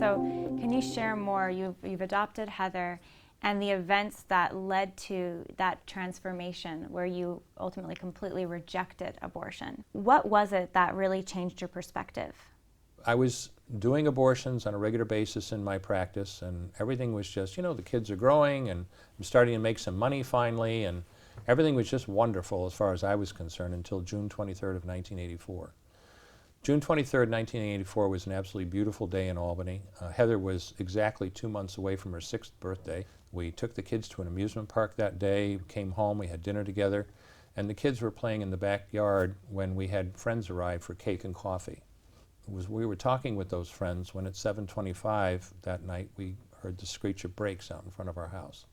So can you share more? You've adopted Heather and the events that led to that transformation where you ultimately completely rejected abortion. What was it that really changed your perspective? I was doing abortions on a regular basis in my practice, and everything was just, the kids are growing, and I'm starting to make some money finally, and everything was just wonderful as far as I was concerned until June 23rd of 1984. June 23rd, 1984 was an absolutely beautiful day in Albany. Heather was exactly 2 months away from her 6th birthday. We took the kids to an amusement park that day, came home, we had dinner together, and the kids were playing in the backyard when we had friends arrive for cake and coffee. We were talking with those friends when at 7:25 that night we heard the screech of brakes out in front of our house.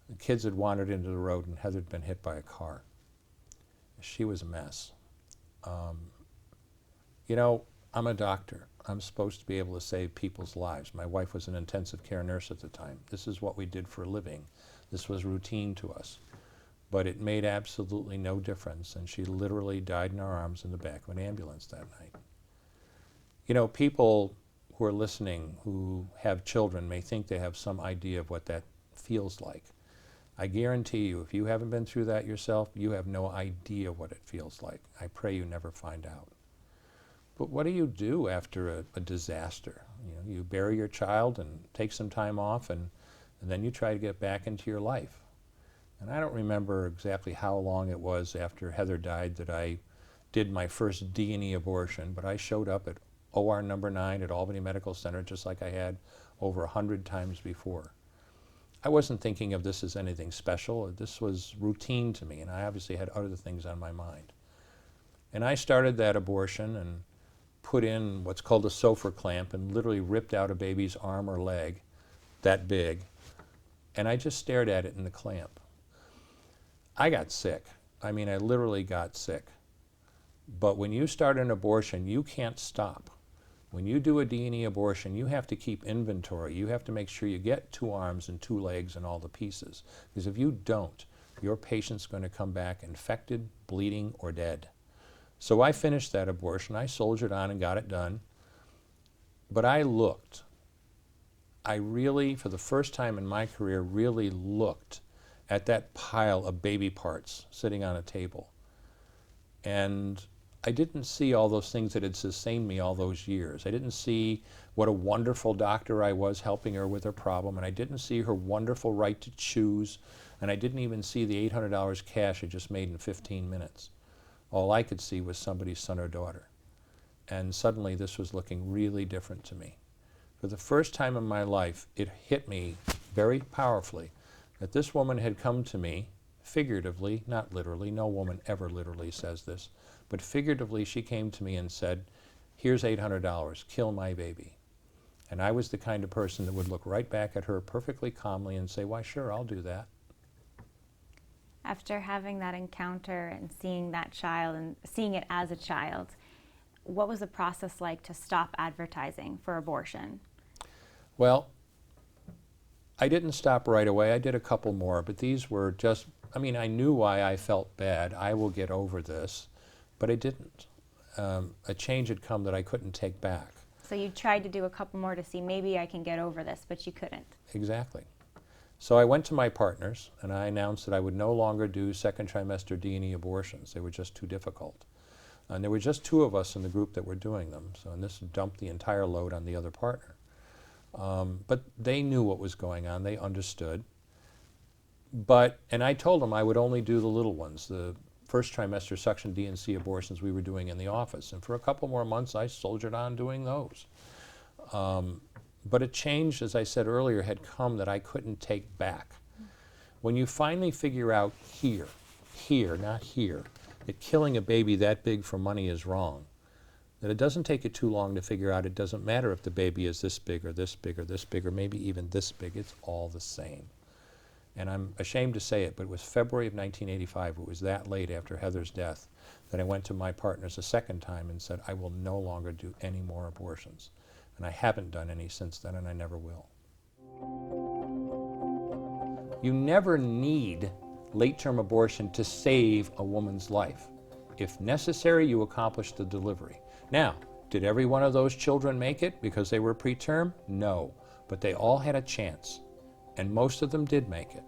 The kids had wandered into the road and Heather had been hit by a car. She was a mess. I'm a doctor. I'm supposed to be able to save people's lives. My wife was an intensive care nurse at the time. This is what we did for a living. This was routine to us. But it made absolutely no difference, and she literally died in our arms in the back of an ambulance that night. People who are listening who have children may think they have some idea of what that feels like. I guarantee you, if you haven't been through that yourself, you have no idea what it feels like. I pray you never find out. But what do you do after a disaster? You bury your child and take some time off, and then you try to get back into your life. And I don't remember exactly how long it was after Heather died that I did my first D&E abortion, but I showed up at OR number 9 at Albany Medical Center just like I had over 100 times before. I wasn't thinking of this as anything special. This was routine to me, and I obviously had other things on my mind. And I started that abortion and put in what's called a Sofer clamp and literally ripped out a baby's arm or leg that big, and I just stared at it in the clamp. I got sick. I literally got sick. But when you start an abortion, you can't stop. When you do a D&E abortion, you have to keep inventory. You have to make sure you get 2 arms and 2 legs and all the pieces. Because if you don't, your patient's going to come back infected, bleeding, or dead. So I finished that abortion. I soldiered on and got it done. But I really, for the first time in my career, really looked at that pile of baby parts sitting on a table. And I didn't see all those things that had sustained me all those years. I didn't see what a wonderful doctor I was helping her with her problem, and I didn't see her wonderful right to choose, and I didn't even see the $800 cash I just made in 15 minutes. All I could see was somebody's son or daughter. And suddenly this was looking really different to me. For the first time in my life, it hit me very powerfully that this woman had come to me, figuratively, not literally. No woman ever literally says this. But figuratively, she came to me and said, here's $800, kill my baby. And I was the kind of person that would look right back at her perfectly calmly and say, why, sure, I'll do that. After having that encounter and seeing that child and seeing it as a child, what was the process like to stop advertising for abortion? Well, I didn't stop right away. I did a couple more, but these were just, I knew why I felt bad. I will get over this, but I didn't. A change had come that I couldn't take back. So you tried to do a couple more to see maybe I can get over this, but you couldn't. Exactly. So I went to my partners and I announced that I would no longer do second trimester D&E abortions. They were just too difficult. And there were just 2 of us in the group that were doing them, and this dumped the entire load on the other partner. But they knew what was going on. They understood. And I told them I would only do the little ones, the first trimester suction D&C abortions we were doing in the office. And for a couple more months, I soldiered on doing those. But a change, as I said earlier, had come that I couldn't take back. When you finally figure out here, not here, that killing a baby that big for money is wrong, that it doesn't take you too long to figure out it doesn't matter if the baby is this big or this big or this big or maybe even this big, it's all the same. And I'm ashamed to say it, but it was February of 1985, it was that late after Heather's death, that I went to my partners a second time and said, I will no longer do any more abortions. And I haven't done any since then, and I never will. You never need late-term abortion to save a woman's life. If necessary, you accomplish the delivery. Now, Did every one of those children make it because they were preterm? No, but they all had a chance, and most of them did make it.